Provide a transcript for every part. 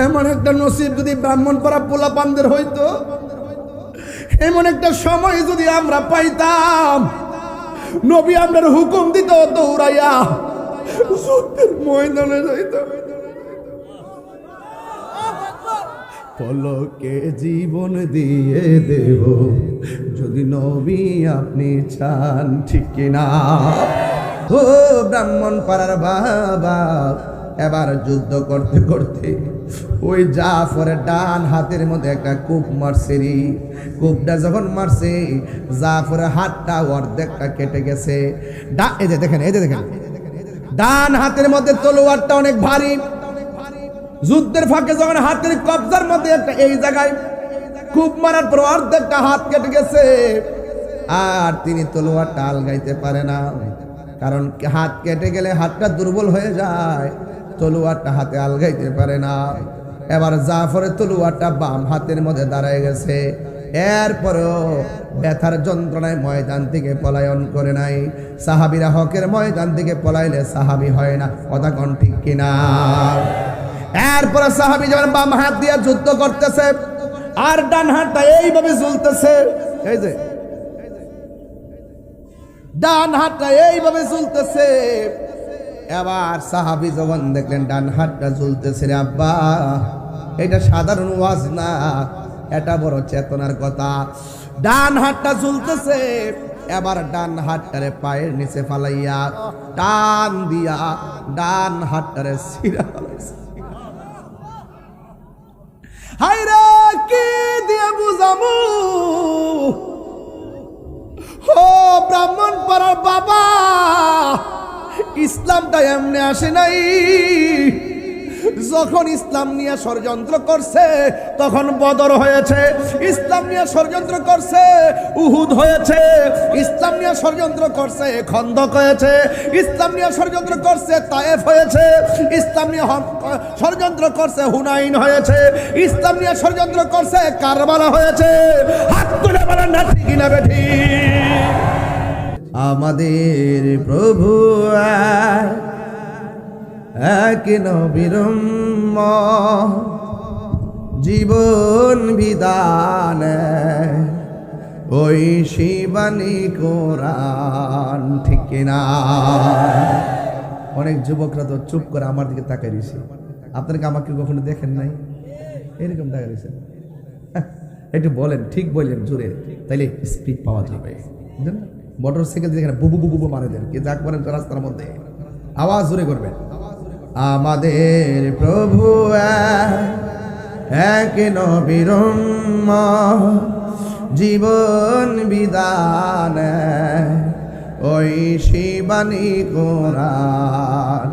এমন একটা নসিব যদি ব্রাহ্মণপাড়া পোলাপানদের হইতো, এমন একটা সময় যদি আমরা পাইতাম, নবী আমরার হুকুম দিত দৌড়াইয়া যুদ্ধের ময়দানে যাইতাম। পলকে জীবন দিয়ে দেব যদি নবী আপনি চান, ঠিক কিনা? ও ব্রাহ্মণপাড়ার বাবা, এবার যুদ্ধ করতে করতে ওই জাফরের ডান হাতের মধ্যে একটা কূপ মারছে। কূপটা যখন মারছে, জাফরের হাতটা অর্ধেকটা কেটে গেছে। এই যে দেখেন, ডান হাতের মধ্যে তলোয়ারটা অনেক ভারী। যুদ্ধের ফাঁকে যখন হাতের কবজার মধ্যে একটা এই জায়গায় কূপ মারার পর অর্ধেকটা হাত কেটে গেছে, আর তিনি তলোয়ারটা আলগাইতে পারে না, কারণ হাত কেটে গেলে হাতটা দুর্বল হয়ে যায়, তলোয়ারটা হাতে আলগাইতে পারে না। এবার জাফরের তলোয়ারটা বাম হাতের মধ্যে দাঁড়ায় গেছে। এরপরেও ব্যথার যন্ত্রণায় ময়দান থেকে পলায়ন করে নাই। সাহাবীরা হকের ময়দান থেকে পলাইলে সাহাবী হয় না, কথা কোন ঠিক কিনা? এরপরে সাহাবী যখন বাম হাত দিয়ে যুদ্ধ করতেছে আর ডান হাতটা এইভাবে ঝুলতেছে, এই যে ডান হাতটা এইভাবে ঝুলতেছে। এবার সাহাবী যখন দেখলেন ডান হাতটা ঝুলতেছে, রে আব্বা, এটা সাধারণ ওয়াজ না, এটা বড় চেতনার কথা। ডান হাতটা ঝুলতেছে, এবার ডান হাতটারে পায়ের নিচে ফালাইয়া টান দিয়া ডান হাতটারে ছিঁড়া ফেলাইছে। হায়রে কি দিয়ে বুঝামু, ও ব্রাহ্মণপাড়ার বাবা, ইসলামটা এমনি আসে নাই। যখন ইসলাম নিয়ে ষড়যন্ত্র করছে তখন বদর হয়েছে, ইসলাম নিয়ে ষড়যন্ত্র করছে উহুদ হয়েছে, ইসলাম নিয়ে ষড়যন্ত্র করছে খন্দক হয়েছে, ইসলাম নিয়ে ষড়যন্ত্র করছে তায়েফ হয়েছে, ইসলাম নিয়ে ষড়যন্ত্র করছে হুনাইন হয়েছে, ইসলাম নিয়ে ষড়যন্ত্র করছে কারবালা হয়েছে। হাত তুলে বলেন না ঠিক না বেঠি? আমাদের প্রভু এক নবীর জীবন বিধান, ওই শিবানী কোরআন, ঠিক কিনা? অনেক যুবকরা তো চুপ করে আমার দিকে তাকাই দিয়েছে। আপনারা কি আমাকে কখনো দেখেন নাই? এরকম তাকাই দিয়েছেন? একটু বলেন, ঠিক বলেন জোরে, তাইলে স্পিড পাওয়া যাবে। মোটর সাইকেল যেখানে বুবু বুবু বুবু মারে দেন, কে যাক করেন রাস্তার মধ্যে, আওয়াজ জোরে করবেন। আমাদের প্রভু এক নবীর জীবন বিধান, ওই শিবানী কোরআন।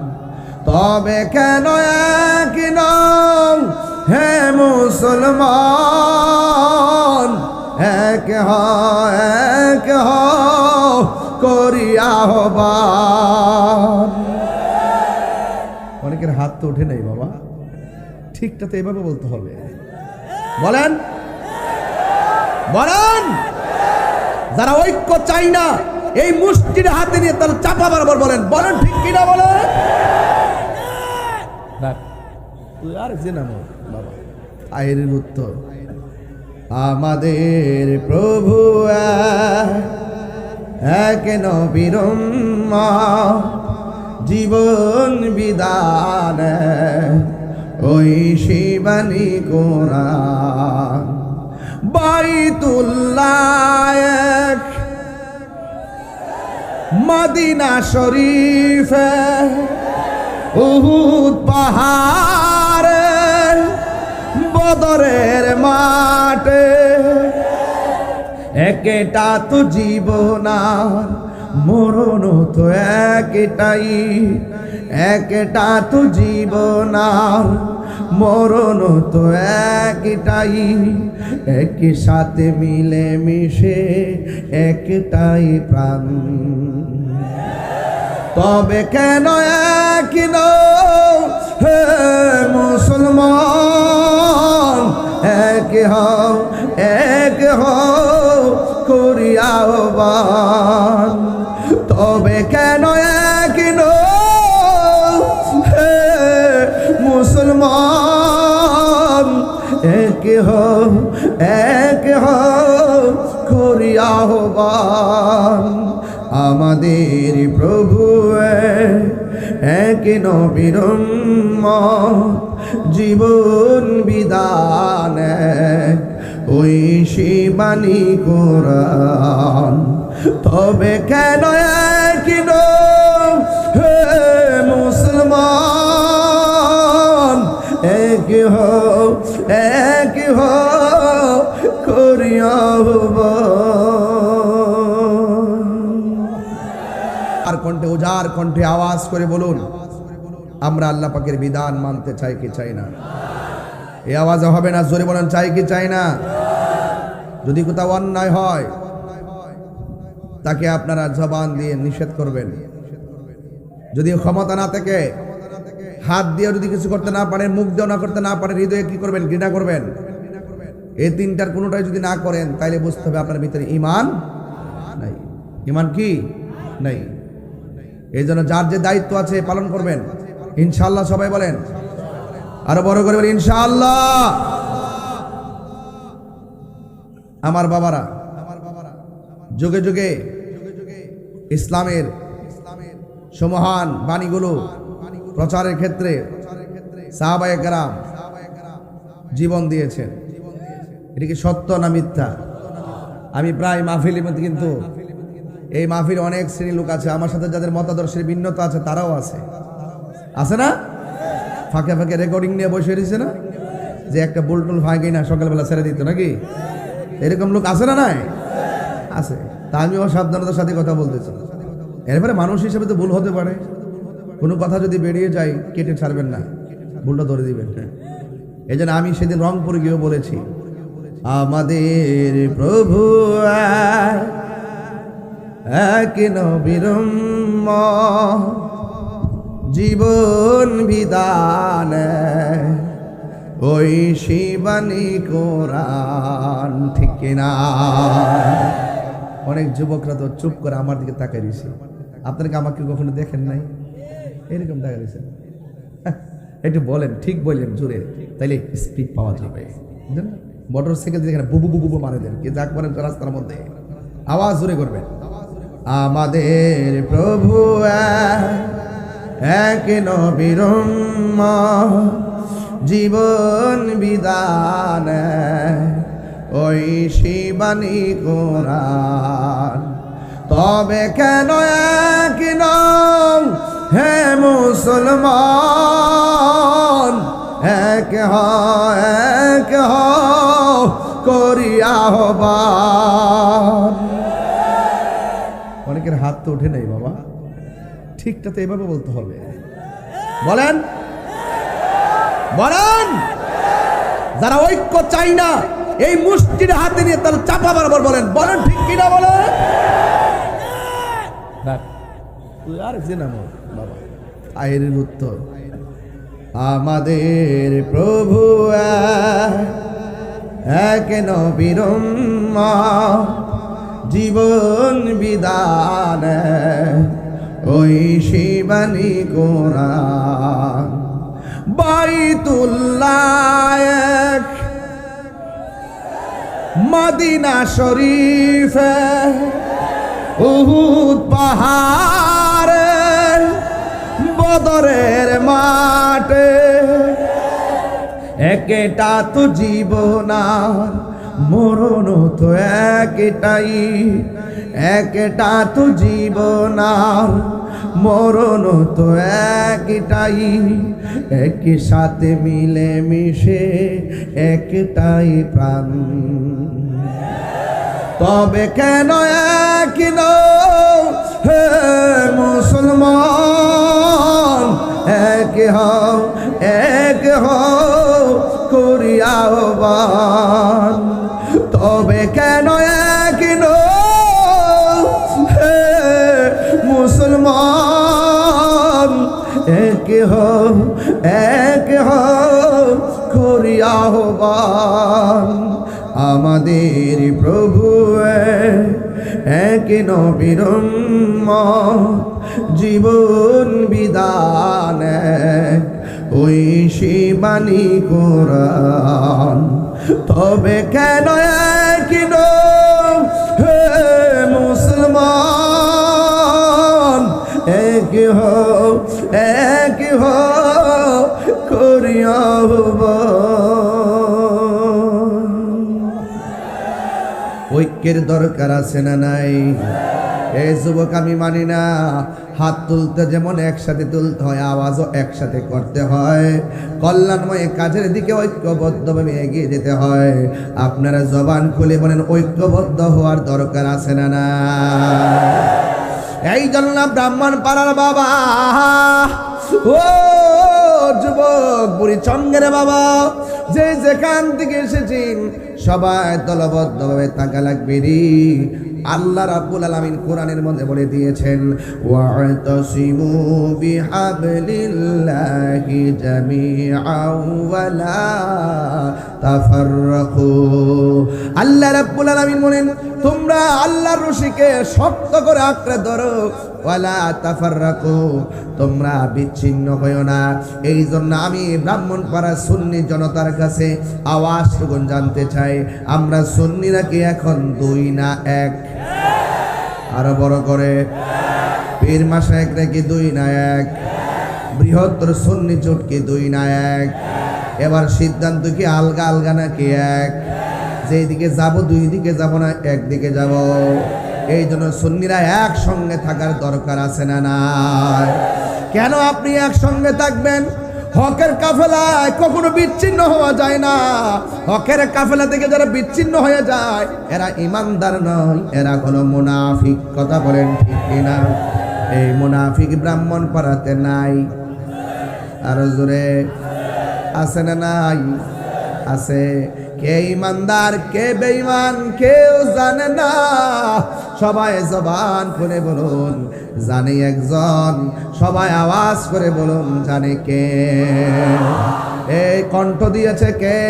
তবে কেন এক নাম হে মুসলমান, এক করিয়া আহ্বান। অনেকের হাত তো ওঠে নাই বাবা, ঠিকটা তো এভাবে বলতে হবে। বলেন বলেন, যারা ঐক্য চাই না এই মুষ্টির হাতে নিয়ে তারা চাপা বরাবর বলেন, বলেন ঠিক কিনা? বলেন আর যে নাম বাবা আয়ের উত্তর। আমাদের প্রভু এক নবীর জীবন বিধান, ওই শিবানী কোরআন। বাইতুল্লাহ এক মদিনা শরীফ, উহুদ পাহাড়ে বদরের মাঠে, একটা তো জীবনার মরণ তো একটাই, একটা তো জীবনার মরণ তো একটাই, একই সাথে মিলে মিশে একটাই প্রাণ। তবে কেন এক হে মুসলমান, এক হও করিয়া আহ্বান। তবে কেন এক হে মুসলমান, এক হও এক হও করি আহ্বান আমাদের প্রভু এক নবীর উম্মত জীবন বিধান এক ওই শিবানী কোরআন তবে কেন এক হে মুসলমান এক হও করি আহ্বান আর কণ্ঠে উজাড় কণ্ঠে আওয়াজ করে বলুন আমরা আল্লাহ পাকের বিধান মানতে চাই কি চাই না এই আওয়াজ হবে না জোরে বলেন চাই কি চাই না যদি কোথাও অন্যায় হয় তাকে আপনারা জবান দিয়ে নিষেধ করবেন যদি ক্ষমতা না থাকে হাত দিয়ে যদি কিছু করতে না পারেন মুখ দিয়ে না করতে না পারেন হৃদয়ে কি করবেন ঘৃণা করবেন এই তিনটার কোনোটাই যদি না করেন তাহলে বুঝতে হবে আপনার ভিতরে ঈমান নাই ঈমান কি নাই এই জন্য যার যে দায়িত্ব আছে পালন করবেন ইনশাআল্লাহ সবাই বলেন আরো বড় করে বলেন ইনশাআল্লাহ আমার বাবারা যুগে যুগে ইসলামের সমহান বাণীগুলো প্রচারের ক্ষেত্রে সাহাবায়ে কেরাম জীবন দিয়েছেন এটা কি সত্য না মিথ্যা আমি প্রায় মাহফিলের মধ্যে কিন্তু এই মাহফিল অনেক শ্রেণীর লোক আছে আমার সাথে যাদের মতাদর্শের ভিন্নতা আছে তারাও আছে না ফাঁকে ফাঁকে রেকর্ডিং নিয়ে বসে রয়েছে না যে একটা বুলটুল ফাঁকে না সকালবেলা ছেড়ে দিত নাকি এরকম লোক আছে না নাই আছে তা আমিও সাবধানতার সাথে কথা বলতেছি এরপরে মানুষ হিসেবে তো ভুল হতে পারে কোনো কথা যদি বেরিয়ে যায় কেটে ছাড়বেন না ভুলটা ধরে দিবেন এই জন্য আমি সেদিন রংপুরে গিয়েও বলেছি আমাদের প্রভু এক নবীর উম্মত জীবন বিধান ওই শিবানী কোরআন ঠিক কিনা অনেক যুবকরা তো চুপ করে আমার দিকে তাকাই দিয়েছে আপনারা কি আমাকে কখনো দেখেন নাই এরকম তাকাই দিয়েছেন একটু বলেন ঠিক বললেন জোরে তাইলে স্পিড পাওয়া যাবে মোটর সাইকেল দিয়ে বুবু বুবু বুবু মারে দেন কি যাক বলেন রাস্তার মধ্যে আওয়াজ জোরে করবেন আমাদের প্রভু এক নবীর উম্মত জীবন বিধান ওই শিবানী কোরআন তবে কেন এক নাম হে মুসলমান এক করি আহ্বান অনেকের হাত তো ওঠে নাই বাবা ঠিকটা তো এভাবে বলতে হবে বলেন যারা ঐক্য চাই না এই মুষ্টির হাতে নিয়ে তারা চাপা বরাবর বলেন ঠিক কিনা বলেন বাবা আয়ের উত্তর আমাদের প্রভু এক নবীর উম্মত জীবন বিধান ওই শিবানী কোরআন বাইতুল্লাহ মদিনা শরীফ উহুদ পাহাড় বদরের মাঠে একটা তো জীবন আর মরণ তো একটাই একটা তো জীবন আর মরণ তো একটাই একই সাথে মিলে মিশে একটাই প্রাণ তবে কেন এক হে মুসলমান এক হও করি আহ্বান তবে কেন এক হে মুসলমান এক হও করি আহ্বান আমাদের প্রভু এক নবীর উম্মত জীবন বিধান ওই শিবানী কোরআন তবে কেন একই হে মুসলমান, এক করিয়া ঐক্যের দরকার আছে না নাই? এই যুবক আমি মানি না, হাত তুলতে যেমন একসাথে তুলতে হয়, আওয়াজও একসাথে করতে হয়, কল্যাণময় কাজের দিকে ঐক্যবদ্ধভাবে এগিয়ে যেতে হয়। আপনারা জবান খুলে বলেন ঐক্যবদ্ধ হওয়ার দরকার আছে না না? এই জন্য ব্রাহ্মণ পাড়ার বাবা, ও যুবক বুড়ি চঙ্গের বাবা, যে যেখান থেকে এসেছেন সবাই দলবদ্ধভাবে থাকা লাগবে রে। আল্লাহ রাব্বুল আলামিন কোরআনের মধ্যে বলে দিয়েছেন, ওয়া'তাসিমু বিহাবলিল্লাহি জামিআন ওয়া লা তাফাররাকু। আল্লাহ রাব্বুল আলামিন বলেন, তোমরা আল্লাহর রশিকে শক্ত করে আঁকড়ে ধরো, ওয়ালা তাফাররাকু, তোমরা বিচ্ছিন্ন হইও না। এই জন্য আমি ব্রাহ্মণপাড়া সুন্নি জনতার কাছে আওয়াজটুকু জানতে চাই, আমরা সুন্নিরা কি এখন দুই না এক? আরো বড় করে, পীর মাশায়েখরা কি দুই না এক? বৃহত্তর সুন্নি জোট কি দুই না এক? এবার সিদ্ধান্ত কি আলগা আলগা নাকি এক? যেদিকে যাব দুই দিকে যাব না, একদিকে যাব? এই জন্য সুন্নিরা একসঙ্গে থাকার দরকার আছে না নাই? কেন আপনি একসঙ্গে থাকবেন? হকের কাফেলায় কখনো বিচ্ছিন্ন হওয়া যায় না। হকের কাফেলা থেকে যারা বিচ্ছিন্ন হয়ে যায় এরা ইমানদার নয়, এরা হলো মুনাফিক। কথা বলেন ঠিক কিনা? এই মুনাফিক ব্রাহ্মণ পাড়াতে নাই? আরো জোরে আছে না নাই? আছে। কে ইমানদার কে বেঈমান কেউ জানে না। সবাই জবান করে বলুন জানে একজন, সবাই আওয়াজ করে বলুন জানে কে? এই কণ্ঠ দিয়েছে কে?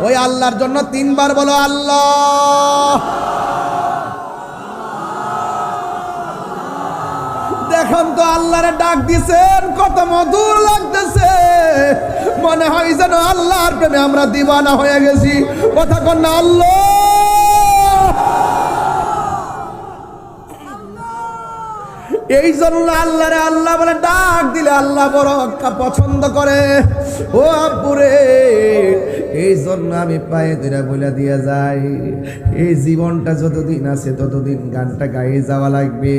ওই আল্লাহর জন্য তিনবার বলো আল্লাহ। দেখুন তো আল্লাহরে ডাক দিছেন, কত মধুর লাগতেছে, মনে হয় যেন আল্লাহর প্রেমে আমরা দিওয়ানা হয়ে গেছি। কথা কন না আল্লাহ। এই জন্য আল্লাহরে আল্লাহ বলে ডাক দিলে আল্লাহ বড় পছন্দ করে। ও আব্বুরে, এই জন্য আমি পায়ে ধরে বলে দিয়ে যাই, এই জীবনটা যতদিন আছে ততদিন গানটা গায়ে যাওয়া লাগবে।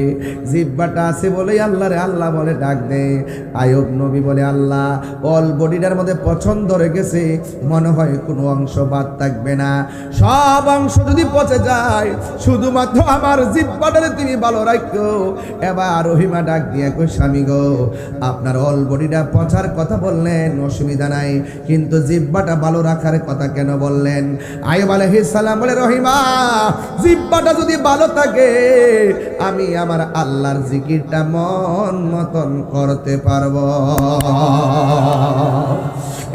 জিহ্বাটা আছে বলেই আল্লাহরে আল্লাহ বলে ডাক দে। আয়ুব নবী বলে আল্লাহ অল বডিটার মধ্যে পছন্দ রেখেছে, মনে হয় কোনো অংশ বাদ থাকবে না। সব অংশ যদি পচে যায়, শুধুমাত্র আমার জিহ্বাটারে তুমি ভালো রাখো। এবার রহিমা ডাক দিয়ে কই স্বামী গো, আপনার অল বডিটা পচার কথা বললেন অসুবিধা নাই, কিন্তু জিহ্বাটা ভালো রাখার কথা কেন বললেন? আয়ুব আলাইহিস সালাম বলে রহিমা, জিহ্বাটা যদি ভালো থাকে আমি আমার আল্লাহর জিকিরটা মন মতন করতে পারবো।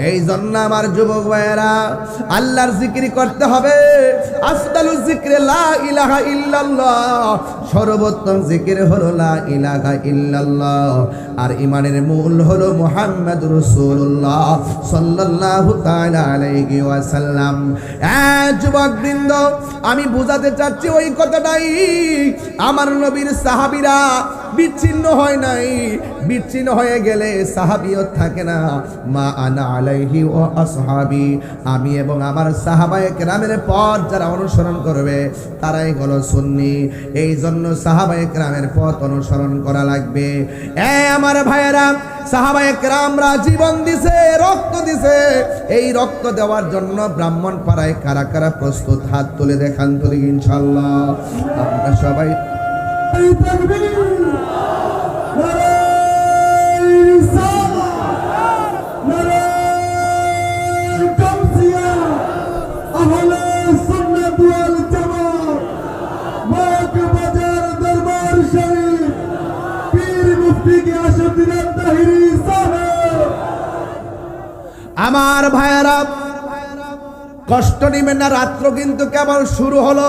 এই জন্য আমার যুবক ভাইয়েরা আল্লাহর জিকির করতে হবে। আফদালুজ যিকরে লা ইলাহা ইল্লাল্লাহ, সর্বোত্তম জিকির হলো লা ইলাহা ইল্লাল্লাহ। আর ঈমানের মূল হলো মুহাম্মাদুর রাসূলুল্লাহ সাল্লাল্লাহু তাআলা আলাইহি ওয়াসাল্লাম। যুবকবৃন্দ, আমি বুঝাতে চাচ্ছি ওই কথাটাই, আমার নবীর সাহাবীরা বিচ্ছিন্ন হয় নাই। বিচ্ছিন্ন হয়ে গেলে সাহাবিও থাকে না। মা আনা আলাইহি ওয়া আসহাবি, আমি এবং আমার সাহাবায়ে কেরামের পথ যারা অনুসরণ করবে তারাই হলো সুন্নি। এই জন্য সাহাবায়ে কেরামের পথ অনুসরণ করা লাগবে। আমার ভাইয়েরা, সাহাবায়ে কেরামরা জীবন দিছে, রক্ত দিছে। এই রক্ত দেওয়ার জন্য ব্রাহ্মণ পাড়ায় কারা কারা প্রস্তুত? হাত তুলে দেখান তো ইনশাআল্লাহ। আমরা সবাই আমার ভাইয়েরা কষ্ট নিবেন না, রাত্র কিন্তু কেবল শুরু হলো।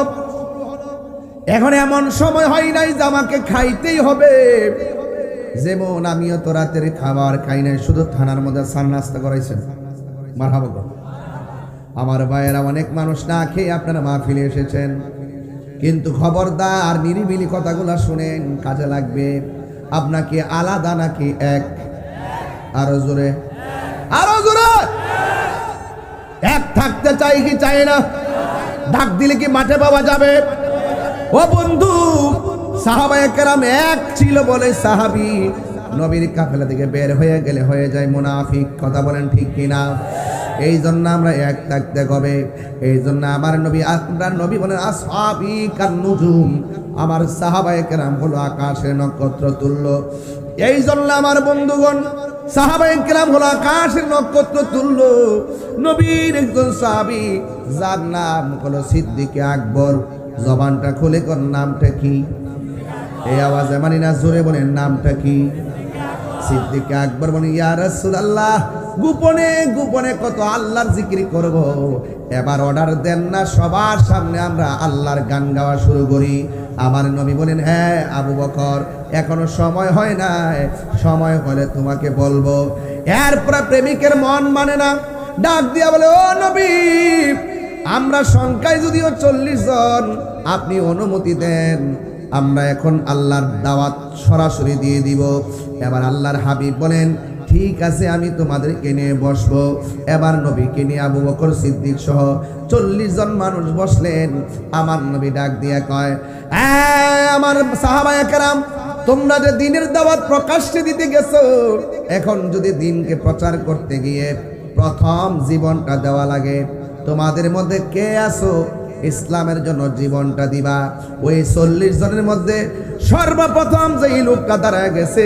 এখন এমন সময় হয় নাই যে আমাকে খাইতেই হবে। যেমন আমিও তো রাতের খাবার খাই নাই, শুধু থানার মধ্যে সার নাস্তা করাইছেন। মারহাবা। আমার ভাইয়েরা, অনেক মানুষ না খেয়ে আপনারা মাহফিলে এসেছেন, কিন্তু খবরদার নিরিবিলি কথাগুলো শুনেন, কাজে লাগবে। আপনাকে আলাদা নাকি এক? আরো জোরে, আরো জোরে। এক থাকতে চাই কি চাই না? ডাক দিলে কি মাঠে পাওয়া যাবে? ও বন্ধু, সাহাবায়ে কেরাম এক ছিল বলে সাহাবী নবীর কাফেলা থেকে বের হয়ে গেলে হয়ে যায় মুনাফিক। কথা বলেন ঠিক কিনা? এই জন্য আমরা এক থাকতে হবে। এই জন্য আমার নবী, আপনার নবী বলেন আসহাবী কান্নুজুম, আমার সাহাবায়ে কেরাম হলো আকাশের নক্ষত্র তুল্য। এই জন্য আমার বন্ধুগণ, সাহাবায়ে কেরাম হলো আকাশের নক্ষত্র তুল্য। নবীর একজন সাহাবী যার নাম হলো সিদ্দিকে আকবর, জবানটা খুলে কোন নামটা কি? এই আওয়াজে মানি না, জোরে বলেন নামটা কি? সিদ্দিকে আকবর বলেন, ইয়া রাসূলুল্লাহ, গোপনে গোপনে কত আল্লাহর জিকির করব, এবার অর্ডার দেন না, সবার সামনে আমরা আল্লাহর গান গাওয়া শুরু করি। আমার নবী বলেন, হ্যাঁ আবু বকর, এখনো সময় হয় নাই, সময় হলে তোমাকে বলবো। এরপর প্রেমিকের মন মানে না, ডাক দিয়া বলে, ও নবী, আমরা সংখ্যায় যদিও 40 জন, আপনি অনুমতি দেন, আমরা এখন আল্লাহর দাওয়াত সরাসরি দিয়ে দিব। এবার আল্লাহর হাবিব বলেন, ঠিক আছে, আমি তোমাদেরকে নিয়ে বসবো। এবার নবীকে নিয়ে আবু বকর সিদ্দিক সহ 40 জন মানুষ বসলেন। আমার নবী ডাক দিয়া কয়, আমার সাহাবায়ে কেরাম, তোমরা যে দিনের দাওয়াত প্রকাশ্যে দিতে গেছো, এখন যদি দিনকে প্রচার করতে গিয়ে প্রথম জীবনটা দেওয়া লাগে, তোমাদের মধ্যে কে আছো ইসলামের জন্য জীবনটা দিবা? ওই 40 জনের মধ্যে সর্বপ্রথম যে লোকটা দাঁড়ায় গেছে,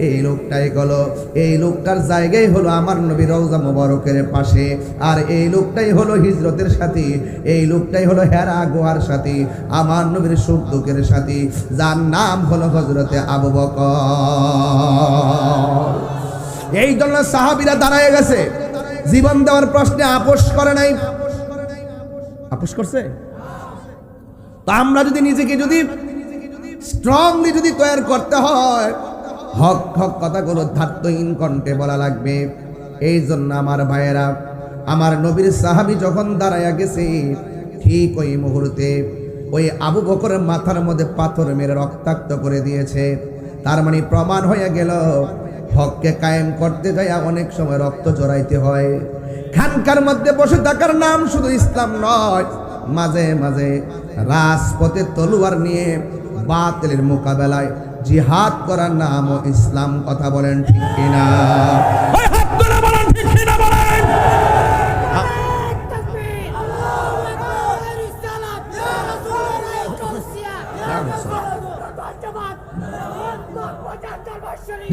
এই লোকটাই হলো, এই লোকটার জায়গায় হলো আমার নবী রওজা মুবারকের পাশে। আর এই লোকটাই হলো হিজরতের সাথী, এই লোকটাই হলো হেরা গুহার সাথী, আমার নবীর সুখ দুঃখের সাথী, যার নাম হলো হযরতে আবু বকর। এই জন্য সাহাবীরা দাঁড়ায় গেছে, জীবন দেওয়ার প্রশ্নে আপোষ করে নাই। আপোষ করছে? তা আমরা যদি নিজেকে যদি স্ট্রংলি যদি তৈরি করতে হয়, হক হক কথাগুলো ধার্তহীন কণ্ঠে বলা লাগবে। এই জন্য আমার ভাইয়েরা, আমার নবীর সাহাবী যখন দাঁড়ায়া গেছে, ঠিক ওই মুহূর্তে ওই আবু বকরের মাথার মধ্যে পাথর মেরে রক্তাক্ত করে দিয়েছে। তার মানে প্রমাণ হয়ে গেল, হককে কায়েম করতে যায় অনেক সময় রক্ত জড়াইতে হয়। খানকার মধ্যে বসে থাকার নাম শুধু ইসলাম নয়, মাঝে মাঝে রাজপথে তলোয়ার নিয়ে বাতিলের মোকাবেলায় জিহাদ করার নামও ইসলাম। কথা বলেন ঠিক কিনা?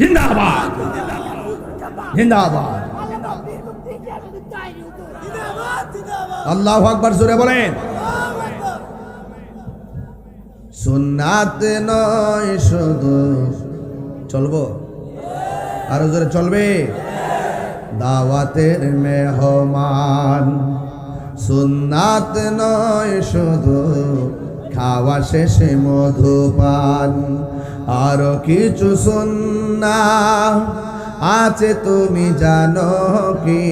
জিন্দাবাদ, জিন্দাবাদ, আল্লাহু আকবার, জোরে বলেন। সুন্নাত নয় শুধু, চলবো আরো জোরে চলবে, দাওয়াতের মেহমান। সুন্নাত নয় শুধু খাওয়া শেষে মধুপান, আরো কিছু সুন্নাহ আছে তুমি জানো কি?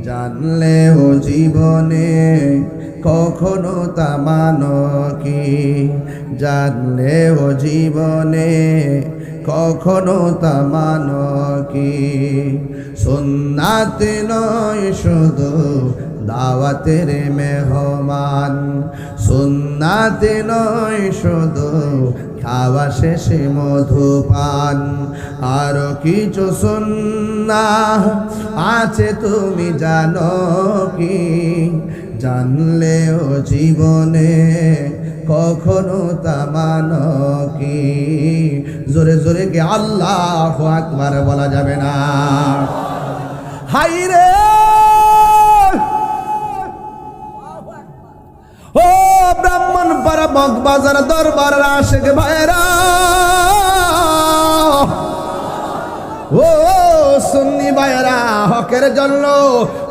জানলেও জীবনে কখনো তা মানো কি? জানলেও জীবনে কখনো তা মানো কি? সুন্নাত নয় শুধু দাওয়াতের মেহমান, সুন্নাত নয় শুধু খাওয়া শেষে মধুপান, আরো কিছু সুন্নাহ আছে তুমি জানো কি? জানলেও জীবনে কখনো তা মানো কি? জোরে জোরে কি আল্লাহু আকবার বলা যাবে না? হাইরে ও ব্রাহ্মণপাড়া মগবাজার দরবারের আশিক ভাইরা, ও সুন্নি ভাইরা, হকের জন্য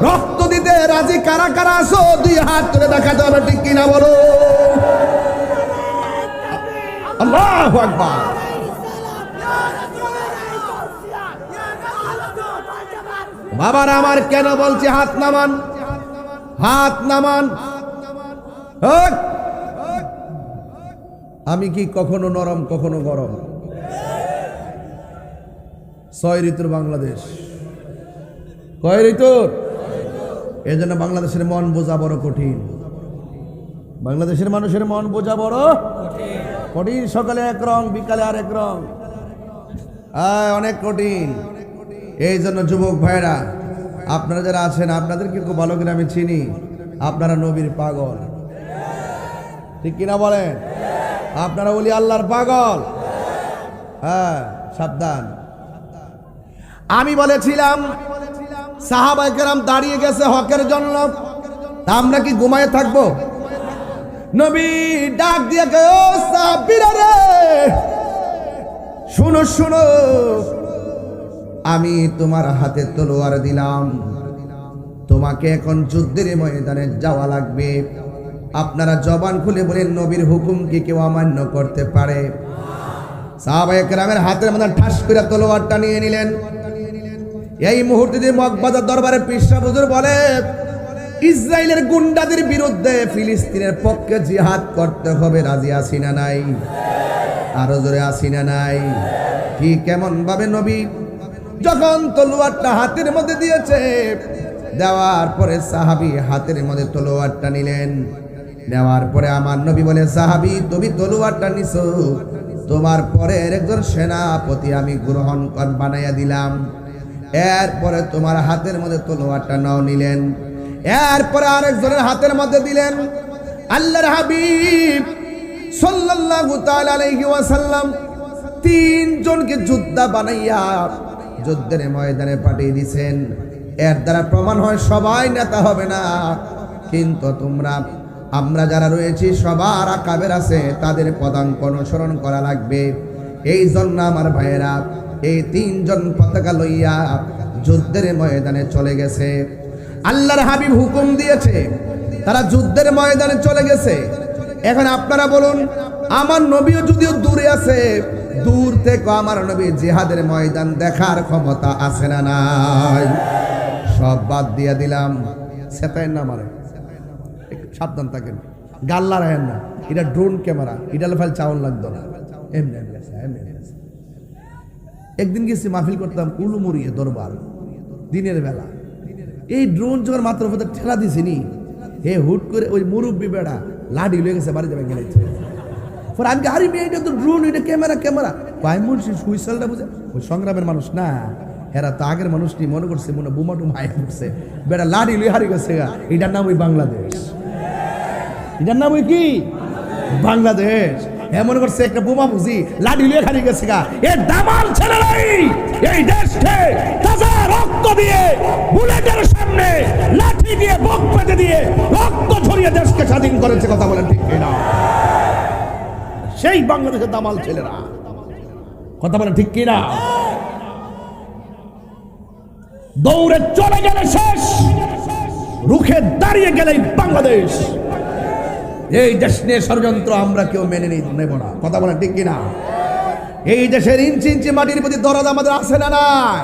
রক্ত দিতে রাজি কারা কারা আছো? 2 হাত তুলে দেখাতে হবে, ঠিক কিনা বলো? আল্লাহু আকবার। বাবারা আমার, কেন বলছি হাত নামান? হাত নামান। হক! আমি কি কখনো নরম কখনো গরম? 6 ঋতুর বাংলাদেশ। কয় ঋতুর? এই জন্য বাংলাদেশের মন বোঝা বড় কঠিন। বাংলাদেশের মানুষের মন বোঝা বড় কঠিন। সকালে এক রং, বিকালে আরেক রং, অনেক কঠিন। এই জন্য যুবক ভাইরা, আপনারা যারা আছেন, আপনাদেরকে খুব ভালো করে আমি চিনি। আপনারা নবীর পাগল, ঠিক কিনা বলেন? আপনারা বলি আল্লাহর পাগল। হ্যাঁ, সাবধান। আমি বলেছিলাম সাহাবায়ে কেরাম দাঁড়িয়ে গেছে হকের জন্য, আমরা কি ঘুমায় থাকবো? নবী ডাক দিয়ে কে, ও সাহাবীরা রে, শুনো শুনো, আমি তোমার হাতে তলোয়ার দিলাম, তোমাকে এখন যুদ্ধের ময়দানে যাওয়া লাগবে। আপনারা জবান খুলে বলেন, নবীর হুকুম কি কেউ অমান্য করতে পারে? সাহাবায়ে কেরামের হাতের মধ্যে ঠাস করে তলোয়ারটা নিয়ে নিলেন। এই মুহূর্তে যে মগবাজার দরবারে পীর হুজুর বলে, ইসরায়েলের গুন্ডাদের বিরুদ্ধে ফিলিস্তিনের পক্ষে জিহাদ করতে হবে, রাজি আছি না নাই? আরো জোরে আছি না নাই? ঠিক কেমন ভাবে নবী যখন তলোয়ারটা হাতের মধ্যে দিয়েছে, দেওয়ার পরে সাহাবী হাতের মধ্যে তলোয়ারটা নিলেন। নেওয়ার পরে আমার নবী বলে, সাহাবী তুমি তলোয়ারটা নিছো, তোমার পরে একজন সেনাপতি আমি গ্রহণ বানাইয়া দিলাম। এরপরে তোমার হাতের মধ্যে তলোয়ারটা নাও নিলেন। এরপরে আরেকজনের হাতের মধ্যে দিলেন। আল্লাহর হাবিব সাল্লাল্লাহু তাআলা আলাইহি ওয়াসাল্লাম 3 জনকে যোদ্ধা বানাইয়া যুদ্ধের ময়দানে পাঠিয়ে দিয়েছেন। এর দ্বারা প্রমাণ হয় সবাই নেতা হবে না, কিন্তু আমরা যারা রয়েছি সবার আকাবের আছে, তাদের পদাঙ্ক অনুসরণ করা লাগবে। এই জন্য আমার ভাইয়েরা এই 3 জন পতাকা লইয়া যুদ্ধের ময়দানে চলে গেছে। আল্লাহর হাবিব হুকুম দিয়েছে, তারা যুদ্ধের ময়দানে চলে গেছে। এখন আপনারা বলুন, আমার নবীও যদিও দূরে আছে, দূর থেকে আমার নবী জিহাদের ময়দান দেখার ক্ষমতা আছে না নাই? সব বাদ দিয়ে দিলাম। সেটাই না মারে, সাবধান থাকেন, গাল্লা রাখেন না। এটা ড্রোন ক্যামেরা, এটা ফাইল চাউল লাগতো না। এমনি একদিন গেছি মাহফিল করতাম উলুমুড়িয়ে দরবার, দিনের বেলা। এই ড্রোন যখন মাত্র ঠেলা দিছিনি, হে হুট করে ওই মুরব্বী বেড়া লাঠি লয়ে গেছে, বাড়ি যাবে গেলে। আমি আরে মেয়ে, এটা তো ড্রোন, এটা ক্যামেরা। কয় মুন্সি সুইসালটা বুঝে, ওই সংগ্রামের মানুষ না, এরা তো আগের মানুষ নি, মনে করছে মনে বোমা টুমা পড়ছে, বেড়া লাঠি লয়ে হারিয়ে গেছে। এটার নাম ওই বাংলাদেশ। এটার নাম ওই কি? বাংলাদেশ। মনে করছে একটা বোমা বুঝি, লাঠি লয়ে হারিয়ে গেছে। এর দামাল ছেলেরাই এই দেশকে তাজা রক্ত দিয়ে, বুলেটের সামনে লাঠি দিয়ে, বুক পেতে দিয়ে রক্ত ঝরিয়ে দেশকে স্বাধীন করেছে। কথা বলেন ঠিক কিনা? সেই বাংলাদেশের দামাল ছেলেরা। কথা বলেন ঠিক কিনা? দৌড়ে চলে গেলে শেষ, রুখে দাঁড়িয়ে গেলেই বাংলাদেশ। এই দেশ নিয়ে ষড়যন্ত্র আমরা কেউ মেনে নেব না। কথা বলেন ঠিক কিনা? এই দেশের ইঞ্চি ইঞ্চি মাটির প্রতি দরদ আমাদের আছে না নাই?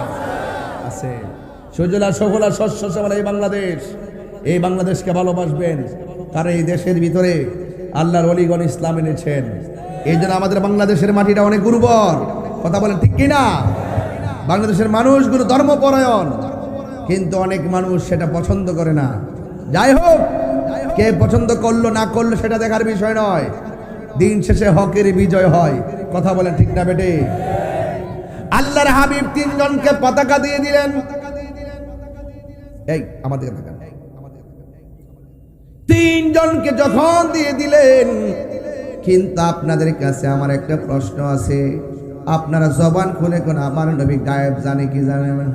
আছে। সুজলা সফলা শস্য শ্যামলা এই বাংলাদেশ। এই বাংলাদেশকে ভালোবাসবেন, কারণ এই দেশের ভিতরে আল্লাহর ওলিগণ ইসলাম এনেছেন। এই জন্য আমাদের বাংলাদেশের মাটিটা অনেক উর্বর। কথা বলেন ঠিক কিনা? বাংলাদেশের মানুষগুলো ধর্মপরায়ণ, কিন্তু অনেক মানুষ সেটা পছন্দ করে না। যাই হোক, কে পছন্দ করলো না করলো সেটা দেখার বিষয় নয়, দিন শেষে হকের বিজয় হয়। কথা বলেন ঠিক না বেটে? আল্লাহর হাবিব 3 জনকে পতাকা দিয়ে দিলেন। এই আমাদের 3 জনকে যখন দিয়ে দিলেন, কিন্তু আপনাদের কাছে আমার একটা প্রশ্ন আছে। আপনারা জবান খুলে কোন আমার নবী গায়েব জানে কি জানে না?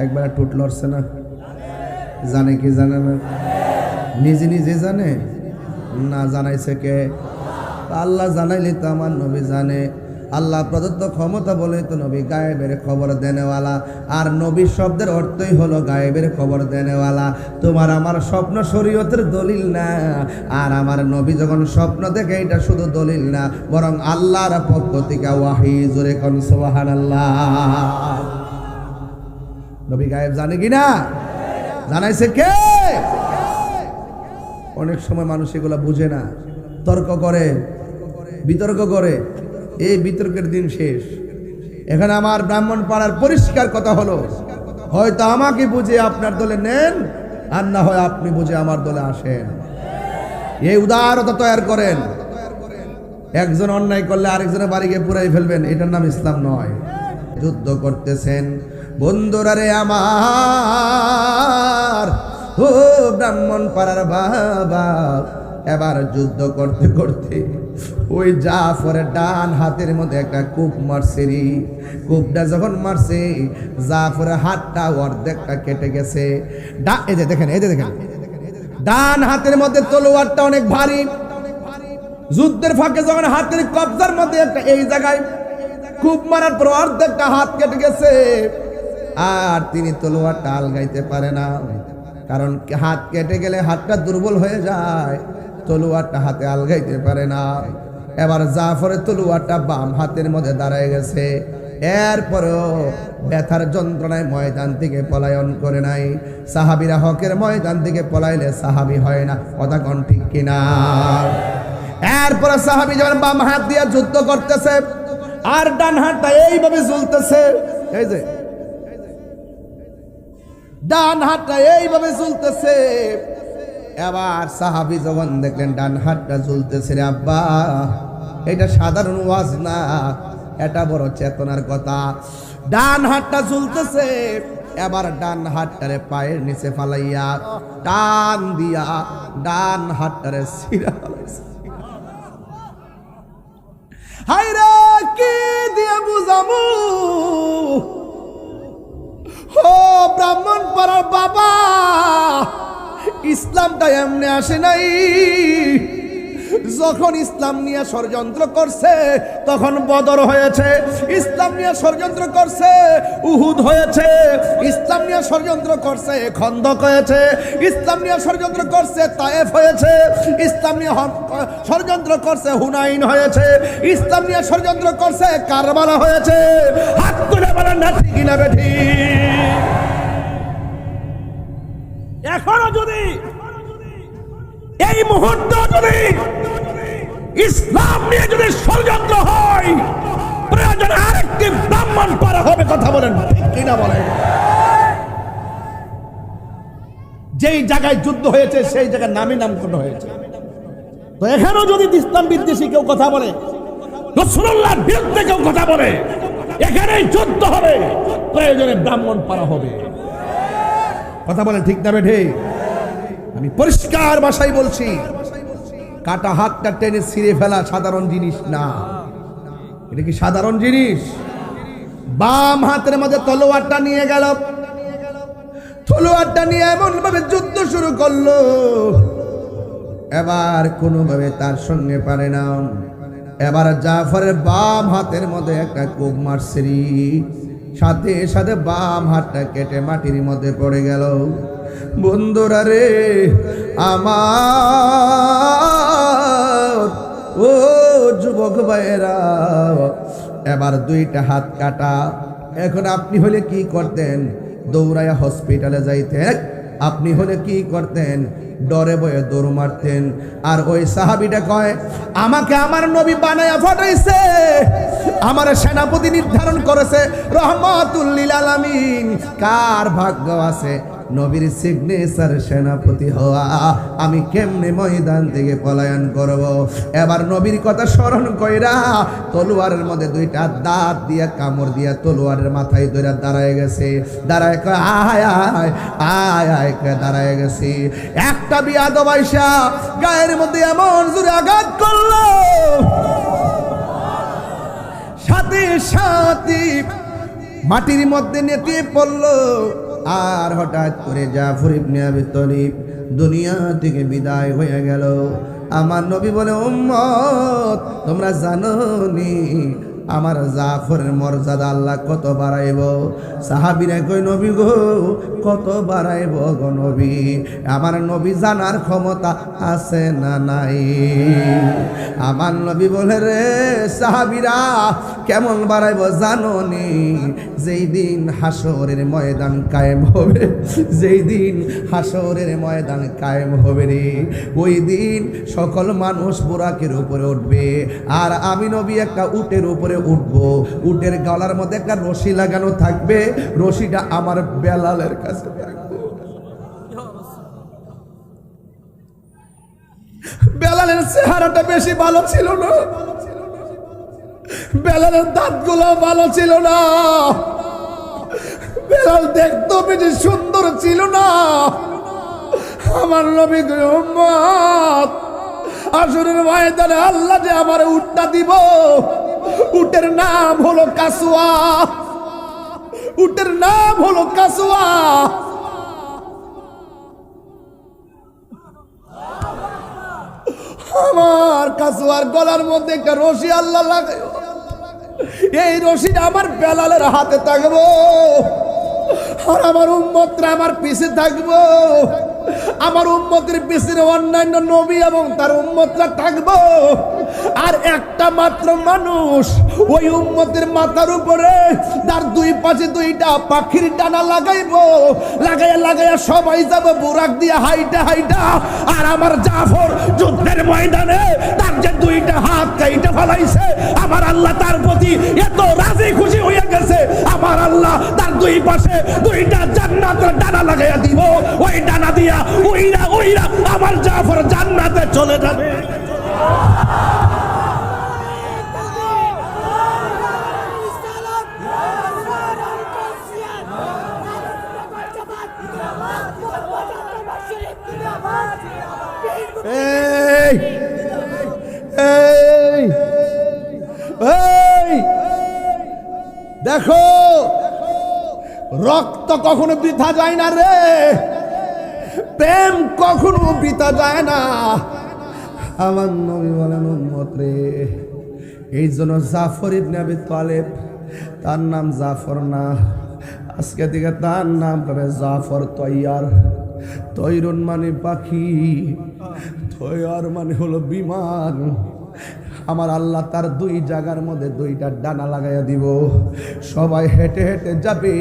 একবার টুট লড়ছে না? জানে কি জানে না? নিজে নিজে জানে না? জানাইছে কে? আল্লাহ জানাইলে তো আমার নবী জানে। আল্লাহ প্রদত্ত ক্ষমতা বলে তো নবী গায়েবের খবর দেনেওয়ালা। আর নবী শব্দের অর্থই হলো গায়েবের খবর দেনেওয়ালা। তোমার আমার স্বপ্ন শরীয়তের দলিল না, আর আমার নবী যখন স্বপ্ন দেখে এটা শুধু দলিল না, বরং আল্লাহর পক্ষ থেকে ওয়াহি। জোরে কোন সুবহানাল্লাহ। নবী গায়েব জানে কিনা? জানাইছে কে? অনেক সময় মানুষ এগুলো বুঝে না, তর্ক করে, বিতর্ক করে। এই বিতর্কের দিন শেষ। এখানে আমার ব্রাহ্মণপাড়ার পরিষ্কার কথা হলো, হয়তো আমাকে বুঝে আপনার দলে নেন, আর না হয় আপনি বুঝে আমার দলে আসেন। এই উদারতা তৈরি করেন। একজন অন্যায় করলে আরেকজনের বাড়ি গিয়ে পুরাই ফেলবেন, এটার নাম ইসলাম নয়। যুদ্ধ করতেছেন বন্ধুরা রে আমার, ও ব্রাহ্মণপাড়ার বাবা, এবার যুদ্ধ করতে করতে ওই জাফরের ডান হাতের মধ্যে একটা কূপ মারছে রে। কূপটা যখন মারছে, জাফরের হাতটা অর্ধেকটা কেটে গেছে। এই যে দেখেন, এই যে দেখেন, ডান হাতের মধ্যে তলোয়ারটা অনেক ভারী। যুদ্ধের ফাঁকে যখন হাতের কবজার মধ্যে একটা এই জায়গায় কূপ মারার পর অর্ধেকটা হাত কেটে গেছে, আর তিনি তলোয়ারটা আলগাইতে পারে না, কারণ হাত কেটে গেলে হাতটা দুর্বল হয়ে যায়, তলোয়ারটা হাতে আলগাইতে পারে না। এবার জাফরের তলোয়ারটা বাম হাতের মধ্যে দাঁড়ায় গেছে। এরপরেও ব্যথার যন্ত্রণায় ময়দান থেকে পলায়ন করে নাই। সাহাবীরা হকের ময়দান থেকে পলাইলে সাহাবী হয় না, কথা কোন ঠিক কিনা? এরপরে সাহাবী যখন বাম হাত দিয়ে যুদ্ধ করতেছে আর ডান হাতটা এইভাবে ঝুলতেছে, এই যে ডান হাতটা এইভাবে ঝুলতেছে। এবার সাহাবী যখন দেখলেন ডান হাতটা ঝুলতেছে, রে আব্বা, এটা সাধারণ ওয়াজ না, এটা বড় চেতনার কথা। ডান হাতটা ঝুলতেছে, এবার ডান হাতটারে পায়ের নিচে ফালাইয়া টান দিয়া ডান হাতটারে ছিঁড়া ফেলাইছে। হায়রে কি দিয়ে বুঝামু, ও ব্রাহ্মণপাড়ার বাবা, ইসলামটা এমনি আসে নাই। যখন ইসলাম নিয়ে ষড়যন্ত্র করছে তখন বদর হয়েছে, ইসলাম নিয়ে ষড়যন্ত্র করছে উহুদ হয়েছে, ইসলাম নিয়ে ষড়যন্ত্র করছে খন্দক হয়েছে, ইসলাম নিয়ে ষড়যন্ত্র করছে তায়েফ হয়েছে, ইসলাম নিয়ে ষড়যন্ত্র করছে হুনাইন হয়েছে, ইসলাম নিয়ে ষড়যন্ত্র করছে কারবালা হয়েছে। হাত তুলে বলেন না ঠিক না বেঠি? এখনো যদি এই মুহূর্তে যদি ইসলাম নিয়ে যদি ষড়যন্ত্র হয়, প্রয়োজন আরেকটি ব্রাহ্মণপাড়া হবে, কথা বলেন ঠিক কিনা বলেন? যেই জায়গায় যুদ্ধ হয়েছে সেই জায়গায় নামই নামকরণ হয়েছে। তো এখানেও যদি ইসলাম বিদ্বেষী কেউ কথা বলে, রাসূলুল্লাহর বিরুদ্ধে কেউ কথা বলে, এখানেই যুদ্ধ হবে, প্রয়োজনে ব্রাহ্মণপাড়া হবে, কথা বলেন ঠিক না বেঠে? আমি পরিষ্কার ভাষায় বলছি, কাটা হাতটা টেনে ছিঁড়ে ফেলা সাধারণ জিনিস না। এটা কি সাধারণ জিনিস? বাম হাতের মধ্যে তলোয়ারটা নিয়ে গেল, তলোয়ারটা নিয়ে এমন ভাবে যুদ্ধ শুরু করলো, এবার কোনোভাবে তার সঙ্গে পারে না। এবার জাফরের বাম হাতের মধ্যে একটা কোপ মারছে, সাথে সাথে বাম হাতটা কেটে মাটির মধ্যে পড়ে গেল। বন্ধুরা রে আমার, ও যুবক ভাইয়েরা, এবার দুইটা হাত কাটা। এখন আপনি হলে কি করতেন? দৌড়াইয়া হসপিটালে যাইতেন। আপনি হলে কি করতেন? ডরে বয়ে দৌড় মারতেন। আর ওই সাহাবীটা কয়, আমাকে আমার নবী বানায়া ফাটাইছে, আমার সেনাপতি নির্ধারণ করেছে রহমাতুল লিল আলামিন। কার ভাগ্য আছে নবীর সিগনেচার সেনাপতি হওয়া? আমি কেমনে ময়দান থেকে পলায়ন করব? এবার নবীর কথা স্মরণ কইরা তলোয়ারের মধ্যে দুইটা দাঁত দিয়া কামড় দিয়া তলোয়ারের মাথায় ধরে দাঁড়ায় গেছে। দাঁড়ায় কয় আয় আয় আয় আয়, দাঁড়ায় গেছি। একটা বিয়াদব আইসা গায়ের মধ্যে এমন জোরে আঘাত করলো, সাথে সাথে মাটির মধ্যে নেতিয়ে পড়লো। আর হঠাৎ করে জাফর ইবনে আবি তালিব দুনিয়া থেকে বিদায় হয়ে গেল। আমার নবী বলে, উম্মত তোমরা জানো নি আমার জাফরের মর্যাদা আল্লাহ কত বাড়াইব। সাহাবীরা কই নবী গো কত বাড়াইব গো নবী? আমার নবী জানার ক্ষমতা আছে না নাই? আমার নবী বলে রে সাহাবীরা কেমন বাড়াইব জানো নি? যেই দিন হাসরের ময়দান কায়েম হবে, যেই দিন হাসরের ময়দান কায়েম হবে রে, ওই দিন সকল মানুষ বুরাকের উপরে উঠবে, আর আমি নবী একটা উটের উপরে উঠবো। উটের গলার মধ্যে একটা রশি লাগানো থাকবে, রশিটা আমার বেলালের কাছে থাকবে। বেলালের চেহারাটা বেশি ভালো ছিল না, বেলালের দাঁতগুলো ভালো ছিল না, বেলাল দেখতে বেশি সুন্দর ছিল না। আমার নবী উম্মত আসরের ময়দানে আল্লাহ যে আমার উটটা দিব, উটের নাম হলো কাসওয়া, উটের নাম হলো কাসওয়া। আমার কাসওয়ার গলার মধ্যে একটা রশি আল্লাহ লাগাই, এই রশিটা আমার বেলালের হাতে থাকবো, আর আমার উম্মতরা আমার পিছে থাকবো। আমার উম্মতের পিছনে অন্যান্য নবী এবং তার উম্মতরা থাকবো, আর একটা মাত্র মানুষ ওই উম্মতের মাথার উপরে তার দুই পাশে দুইটা পাখির ডানা লাগাইবো, লাগাইয়া লাগাইয়া সবাই যাবো বুরাক দিয়ে হাইটা হাইটা। আর আমার জাফর যুদ্ধের ময়দানে তার যে দুইটা হাত কাইটা ফেলাইছে, আমার আল্লাহ তার প্রতি এত রাজি খুশি হয়ে গেছে, আমার আল্লাহ তার দুই পাশে দুইটা জান্নাতের ডানা লাগাইয়া দিব। ওই ডানা দিয়া উইরা উইরা আমার জাফর জান্নাতে চলে যাবে। দেখো রক্ত কখনো বৃথা যায় না রে, প্রেম কখনো বৃথা যায় না। আমার নবী বলেন উম্মত রে, এই জন্য জাফর ইবনে আবি তালেব, তার নাম জাফর না, আজকে থেকে তার নাম হবে জাফর তৈয়ার। তৈরুন মানে পাখি, তৈয়ার মানে হলো বিমান। আমার আল্লাহ তার দুই জায়গার মধ্যে দুইটা ডানা লাগাইয়া দিব, সবাই হেঁটে হেঁটে যাবে,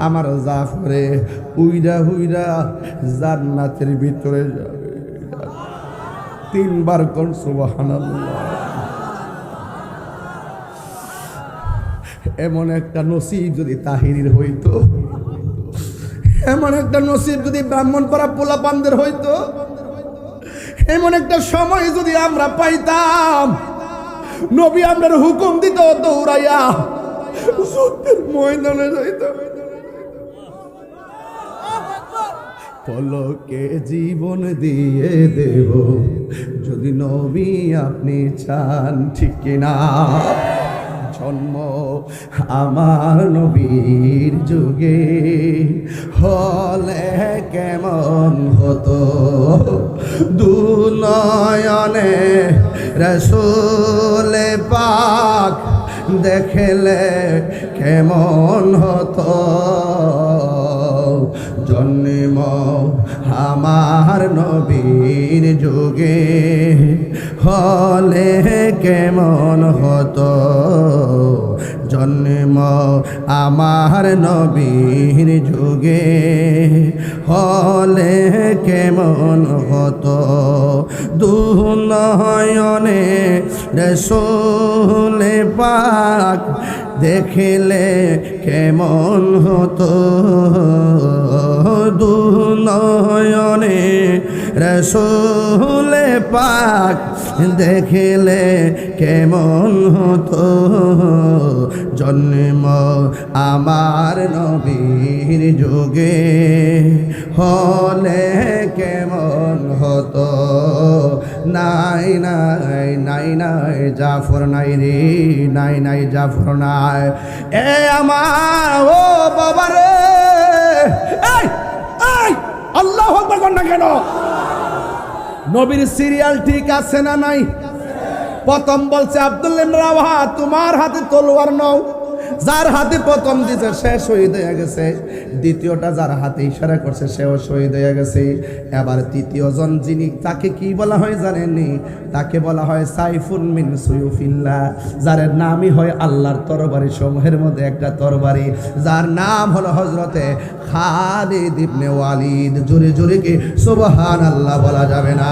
আমার জাফরে উইরা উইরা জান্নাতের ভিতরে যাবে। তিনবার কোন সুবহানাল্লাহ। এমন একটা নসিব যদি তাহিরির হইতো, এমন একটা নসিব যদি ব্রাহ্মণপাড়া পোলাপানদের হইতো, এমন একটা সময় যদি আমরা পাইতাম, নবী আমরার হুকুম দিত দৌড়াইয়া যুদ্ধের ময়দানে যাইতাম। পলকে জীবন দিয়ে দেব যদি নবী আপনি চান, ঠিক কিনা? জন্ম আমার নবীর যুগে হলে কেমন হতো, দুনয়নে রাসূল পাক দেখলে কেমন হতো, জন্ম আমার নবীর যুগে হলে কেমন হতো, জন্ম আমার নবীর যুগে হলে কেমন হতো, দুনয়নে রাসূল পাক দেখলে কেমন হতো, দুনয়নে রাসূল পাক দেখলে কেমন হতো, জন্ম আমার নবীর যুগে হলে কেমন হতো। নাই নাই নাই নাই জাফর নাই রে, নাই নাই জাফর নাই। এ আমার ও বাবা রে, এই এই আল্লাহু আকবার কর না কেন? নবীর সিরিয়াল ঠিক আছে না নাই? প্রথম বলছে আব্দুল্লাহ ইবনে রাওয়াহা, তোমার হাতে তলোয়ার নাও। যার হাতে প্রথম দিছে সে শহীদ হয়ে গেছে। দ্বিতীয়টা যার হাতে ইশারা করছে সেও শহীদ হয়ে গেছে। এবার তৃতীয় জন যিনি, তাকে কি বলা হয় জানেননি? তাকে বলা হয় সাইফুন মিন সুয়ুফিল্লাহ, যার নামই হয় আল্লাহর তরবারি সমূহের মধ্যে একটা তরবারি, যার নাম হলো হযরতে খালিদ ইবনে ওয়ালিদ। জোরে জোরে কি সুবহানাল্লাহ বলা যাবে না?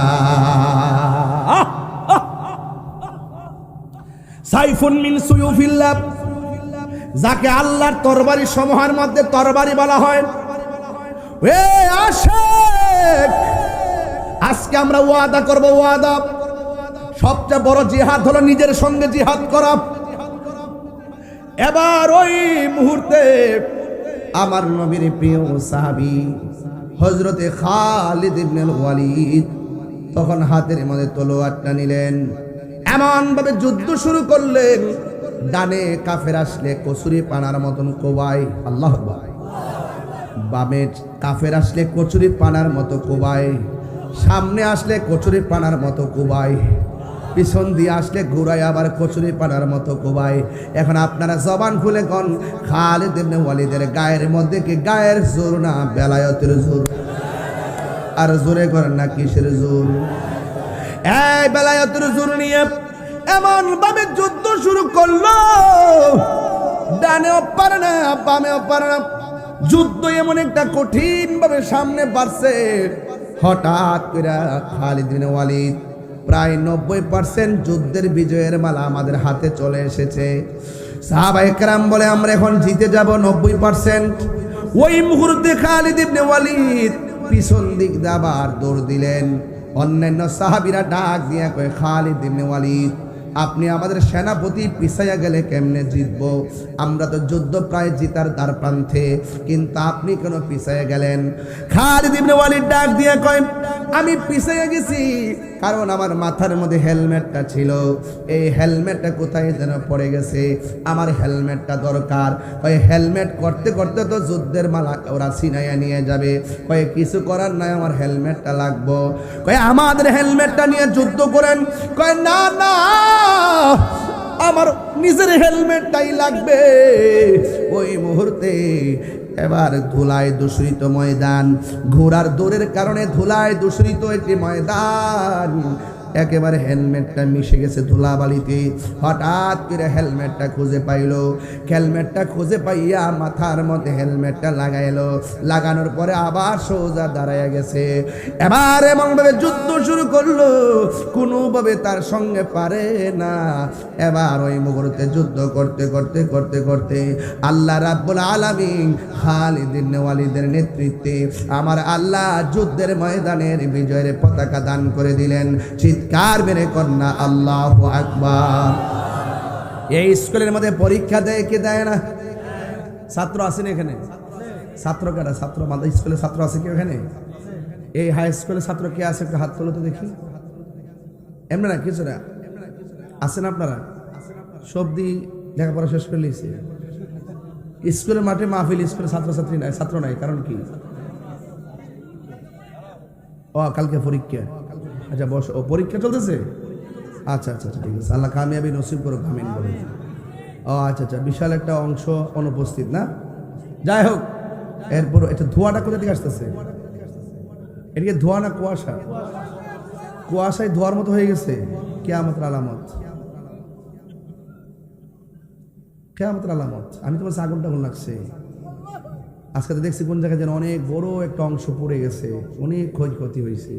সাইফুন মিন সুয়ুফিল্লাহ, যাকে আল্লাহর তরবারি সমূহের মধ্যে তরবারি বলা হয়। এ আশিক, আজকে আমরা ওয়াদা করব, ওয়াদা, সবচেয়ে বড় জিহাদ হলো নিজের সঙ্গে জিহাদ করা। এবার ওই মুহূর্তে আমার নবীর প্রিয় সাহাবী হযরতে খালিদ ইবনে ওয়ালিদ তখন হাতের মধ্যে তলোয়ারটা নিলেন, এমন ভাবে যুদ্ধ শুরু করলেন, ডানে কাফের আসলে কচুরি পানার মতন কোবাই, আল্লাহু আকবার। বামে কাফের আসলে কচুরি পানার মতো কোবাই, সামনে আসলে কচুরি পানার মতো কোবাই, পিছন দিয়ে আসলে ঘুরাই আবার কচুরি পানার মতো কোবাই। এখন আপনারা জবান খুলে কোন, খালিদ ইবনে ওয়ালিদের গায়ের মধ্যে কি গায়ের জোর না বেলায়েতের জোর? আর জোরে করেন না কিসের জোর? এই বেলায়েতের জোর নিয়ে এমন ভাবে যুদ্ধ শুরু করলো, ডানেও পারে না বামেও পারে না। যুদ্ধ এমন একটা কঠিন ভাবে সামনে বাড়ছে, হঠাৎ করে খালিদ বিন ওয়ালিদ প্রায় 90% যুদ্ধের বিজয়ের মালা আমাদের হাতে চলে এসেছে। সাহাবায়ে কেরাম বলে আমরা এখন জিতে যাব 90%। ওই মুহূর্তে খালিদ ইবনে ওয়ালিদ পিছন দিক দিয়ে আবার দৌড় দিলেন। অন্যান্য সাহাবীরা ডাক দিয়ে কয়, খালিদ ইবনে ওয়ালিদ, আপনি আমাদের সেনাপতি, পিছাইয়া গেলে কেমনে জিতবো? আমরা তো যুদ্ধ প্রায় জিতার দ্বার প্রান্তে, কিন্তু আপনি কেন পিছাইয়া গেলেন? খালিদ ইবনে ওয়ালিদ ডাক দিয়ে কয়, আমি পিছাইয়া গেছি কারণ আমার মাথার মধ্যে হেলমেটটা ছিল, এই হেলমেটটা কোথায় যেন পড়ে গেছে, আমার হেলমেটটা দরকার। কয় হেলমেট করতে করতে তো যুদ্ধের মালা ওরা ছিনাইয়া নিয়ে যাবে, কয় কিছু করার নাই, আমার হেলমেটটা লাগবো। কয় আমাদের হেলমেটটা নিয়ে যুদ্ধ করেন। কয় না না, আমার নিজের হেলমেটটাই লাগবে। ওই মুহূর্তে এবার ধুলায় দূষিত ময়দান, ঘোড়ার দৌড়ের কারণে ধুলায় দূষিত একটি ময়দান, একেবারে হেলমেটটা মিশে গেছে ধুলাবালিতে। হঠাৎ করে হেলমেটটা খুঁজে পাইলো, হেলমেটটা খুঁজে পাইয়া মাথার মধ্যে হেলমেটটা লাগাইলো, লাগানোর পরে আবার সোজা দাঁড়াইয়া গেছে। এবার এমনভাবে যুদ্ধ শুরু করলো, কোনোভাবে তার সঙ্গে পারে না। এবার ওই মুহূর্তে যুদ্ধ করতে করতে করতে করতে আল্লাহ রাব্বুল আলামিন খালিদ ইবনে ওয়ালিদের নেতৃত্বে আমার আল্লাহ যুদ্ধের ময়দানের বিজয়ের পতাকা দান করে দিলেন। চিৎকার মেরে কন্যা আল্লাহু আকবার। এই স্কুলের মধ্যে পরীক্ষা দেয় কি দেয় না? ছাত্র আছেন এখানে? ছাত্র কারা? ছাত্র মাদ্রাসা স্কুলে ছাত্র আছে কি এখানে? এই হাই স্কুলের ছাত্র কে আছে? একটু হাত তোলো তো দেখি। এমনি না, কিছু না, আছেন আপনারা? সবদি লেখাপড়া শেষ করে নিয়েছে। স্কুলের মাঠে মাহফিল, স্কুলের ছাত্রছাত্রী নাই, ছাত্র নাই, কারণ কি? ও কালকে পরীক্ষা। আচ্ছা বস, ও পরীক্ষা চলতেছে? আচ্ছা আচ্ছা আচ্ছা, ঠিক আছে, আল্লাহ কামিয়াবি নসিব করুক, আমিন বলে। ও আচ্ছা আচ্ছা, বিশাল একটা অংশ অনুপস্থিত না? যাই হোক, এরপর এটা ধোঁয়াটা কোথা থেকে আসতেছে? এদিকে ধোঁয়া না কুয়াশা? কুয়াশায় ধোঁয়ার মতো হয়ে গেছে। কিয়ামতের আলামত, কিয়ামতের আলামত। আমি তোমার আগুন টাগুন লাগছে। আজকে তো দেখছি কোন জায়গায় যেন অনেক বড় একটা অংশ পড়ে গেছে, অনেক ক্ষয়ক্ষতি হয়েছে।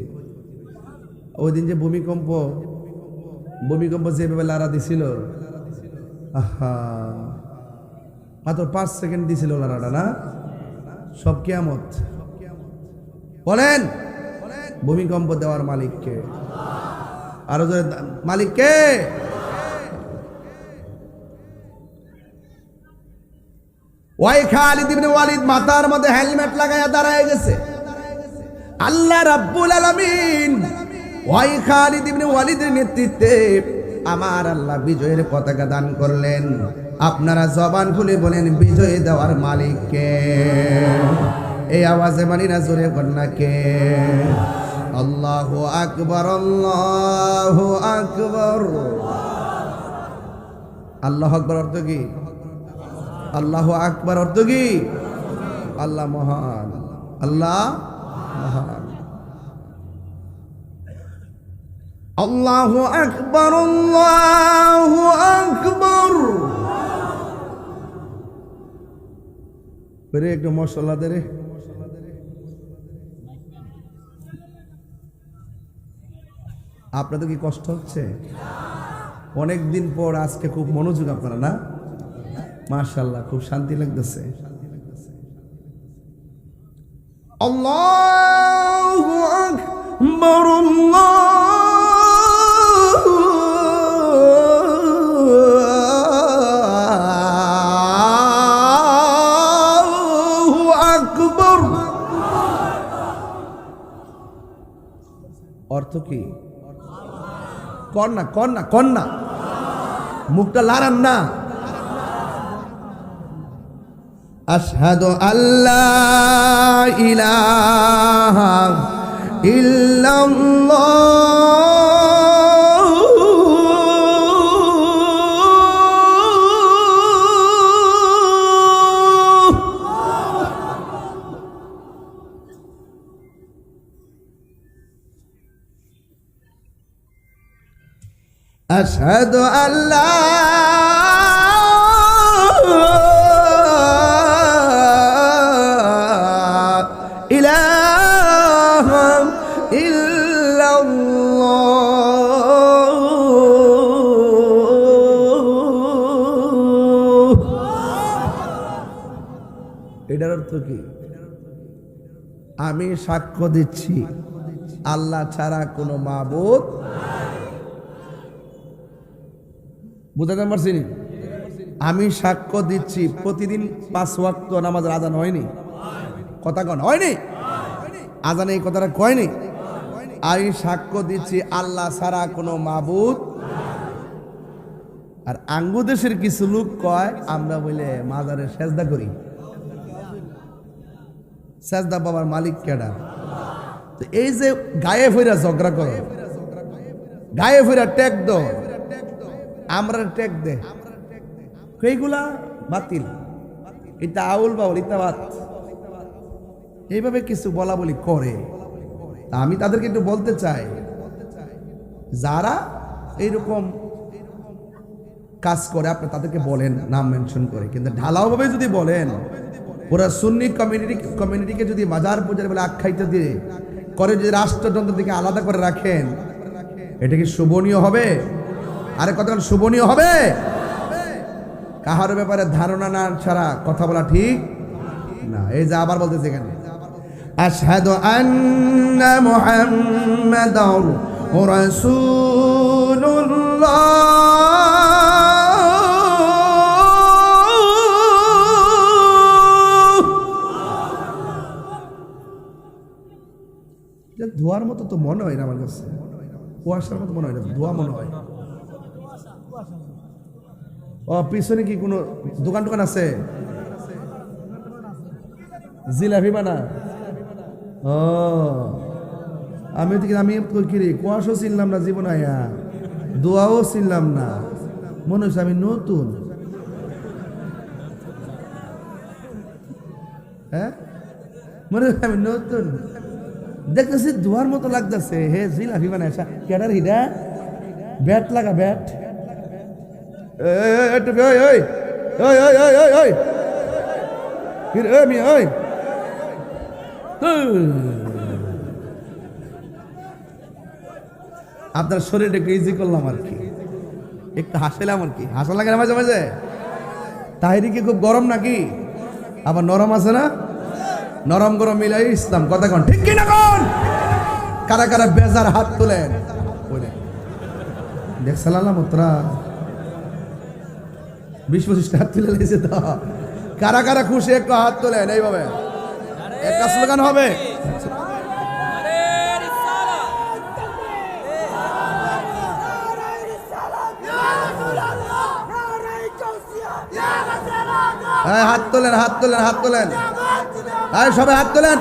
ওই দিন যে ভূমিকম্প যেভাবে লাড়া দিছিল, আহা, মাত্র 5 সেকেন্ড দিছিল লাড়াটা, না? সব কিয়ামত। বলেন ভূমিকম্প দেওয়ার মালিককে? আরো জোরে, মালিককে? ওই খালিদ ইবনে ওয়ালিদ মাথার মধ্যে হেলমেট লাগায়া দাঁড়ায় গেছে। আল্লাহ রাব্বুল আলামিন ওই খালিদ ইবনে ওয়ালিদের নেতৃত্বে আমার আল্লাহ বিজয়ের পতাকা দান করলেন। আপনারা জবান খুলে বলেন বিজয় দেওয়ার মালিক কে? এই আওয়াজে মানি না, জোরে কন্যা কে? আল্লাহু আকবার, আল্লাহু আকবার। আল্লাহু আকবার অর্থ কি? আল্লাহু আকবার অর্থ কি? আল্লাহ মহান, আল্লাহ মহান। আল্লাহু আকবার, আল্লাহু আকবার। বেরে একটু মশলা দে রে। আপনাদের কি কষ্ট হচ্ছে? অনেক দিন পর আজকে খুব মনোযোগ আপনারা, না? মাশাআল্লাহ, খুব শান্তি লাগতেছে। আল্লাহু আকবার, আল্লাহু আকবার। অর্থ কি? কন্যা কন্যা কন্যা, মুখটা লাড়ান না। আশহাদু আল্লা ইলাহা ইল্লাল্লাহ, আশহাদু আল্লা ইলাহা ইল্লাল্লাহ। এটার অর্থ কি? আমি সাক্ষ্য দিচ্ছি আল্লাহ ছাড়া কোনো মাবুদ। বুঝাতে পারছি? আমি সাক্ষ্য দিচ্ছি প্রতিদিন 5 ওয়াক্ত নামাজের আজান হয়নি? কথা কন হয়নি? আজানে এই কথাটা কয়নি? আমি সাক্ষ্য দিচ্ছি আল্লাহ ছাড়া কোনো মাবুদ। আর আঙ্গু দেশের কিছু লোক কয় আমরা বলে মাজারে সেজদা করি। সেজদা বাবার মালিক কেডা? তো এই যে গায়ে ফইরা ঝগড়া করো, গায়ে ফইরা ট্যাগ দাও, আমরা ট্যাগ দে, এইগুলা বাতিল, এটা আউল বাউল, এটা বাত, এইভাবে কিছু বলা বলি করে। আমি তাদেরকে একটু বলতে চাই, যারা এইরকম কাজ করে আপনি তাদেরকে বলেন নাম মেনশন করে, কিন্তু ঢালাও ভাবে যদি বলেন, পুরা সুন্নি কমিউনিটিকে যদি মাজার পূজার বলে আখ্যায়িত দিয়ে করে, যদি রাষ্ট্রযন্ত্র থেকে আলাদা করে রাখেন, এটা কি শোভনীয় হবে? আরে কতক্ষণ শোভনীয় হবে? কাহার ব্যাপারে ধারণা না ছাড়া কথা বলা ঠিক না। এই যে আবার বলতেছে এখানে, আশহাদু আন্না মুহাম্মাদার রাসূলুল্লাহ, ধোয়ার মতো তো মনে হয় না আমার কাছে, কুয়াশার মতো মনে হয় না, ধোয়া মনে হয়। ও পিছনে কি কোনো দোকান টোকান আছে? জিলাপি বানা? ও আমি কিরে কুয়াশাও চিনলাম না জীবন, আয়া দোয়াও চিনলাম না, মনে হচ্ছে আমি নতুন। হ্যাঁ, মনে হচ্ছে আমি নতুন, দেখতেছি ধোয়ার মতো লাগতেছে। হে জিলাপি বানায় কেডার হিডা? ব্যাট লাগা, ব্যাট। আপনার শরীরটা একটু ইজি করলাম আর কি, একটু হাসলাম আর কি, হাসা লাগে না মাঝে মাঝে। তাহিরি কি খুব গরম নাকি? আবার নরম আছে না? নরম গরম মিলাই ইসলাম, কথা কন ঠিক কিনা কন? কারা কারা বেজার হাত তোলেন? দেখছিলাম তোরা 20-25 হাত তুলে লেগেছে তো। কারা কারা খুশি একটু হাত তোলেন, এইভাবে একটা স্লোগান হবে। হাত তোলেন, হাত তোলেন, হাত তোলেন, সবাই হাত তোলেন।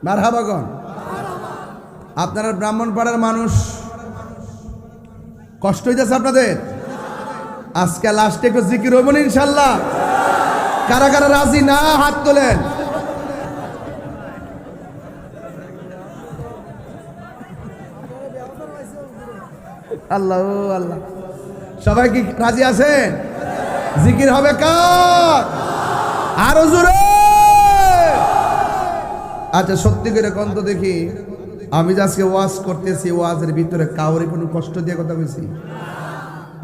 মারহাবাগন। আপনারা ব্রাহ্মণপাড়ার মানুষ, কষ্ট হইতেছে আপনাদের? আজকে লাস্টে একটু জিকির হইব না ইনশাল্লাহ? কারা কারা রাজি না হাত তোলেন। আল্লাহ আল্লাহ, সবাই কি রাজি আছেন? জিকির হবে কার? আরো জোরে। আচ্ছা সত্যি করে কোন তো দেখি, আমি যে আজকে ওয়াজ করতেছি, ওয়াজের ভিতরে কাউরে কোনো কষ্ট দিয়ে কথা বলছি?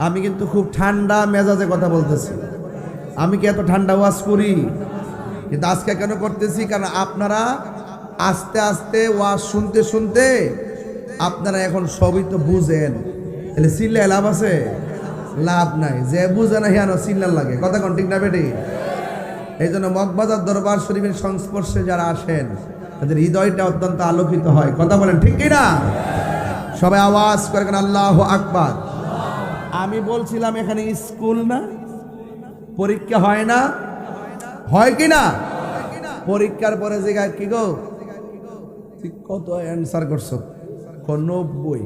আমি কিন্তু খুব ঠান্ডা মেজাজে কথা বলতেছি। আমি কি এত ঠান্ডা ওয়াজ করি? কিন্তু আজকে কেন করতেছি? কারণ আপনারা আস্তে আস্তে ওয়াজ শুনতে শুনতে আপনারা এখন সবই তো বুঝেন, তাহলে চিল্লায় লাভ আছে? লাভ নাই। যে বুঝে না হিয়ানো চিল্লার লাগে, কথা কোন ঠিক না বেটি? এই জন্য মগবাজার দরবার শরীফের সংস্পর্শে যারা আসেন তাদের হৃদয়টা অত্যন্ত আলোকিত হয়, কথা বলেন ঠিক কিনা? সবাই আওয়াজ করে আল্লাহু আকবার। আমি বলছিলাম এখানে স্কুল না, পরীক্ষা হয় না? হয় কি না? পরীক্ষার পরে জায়গায় কি গো, কত অ্যান্সার করছো? 90।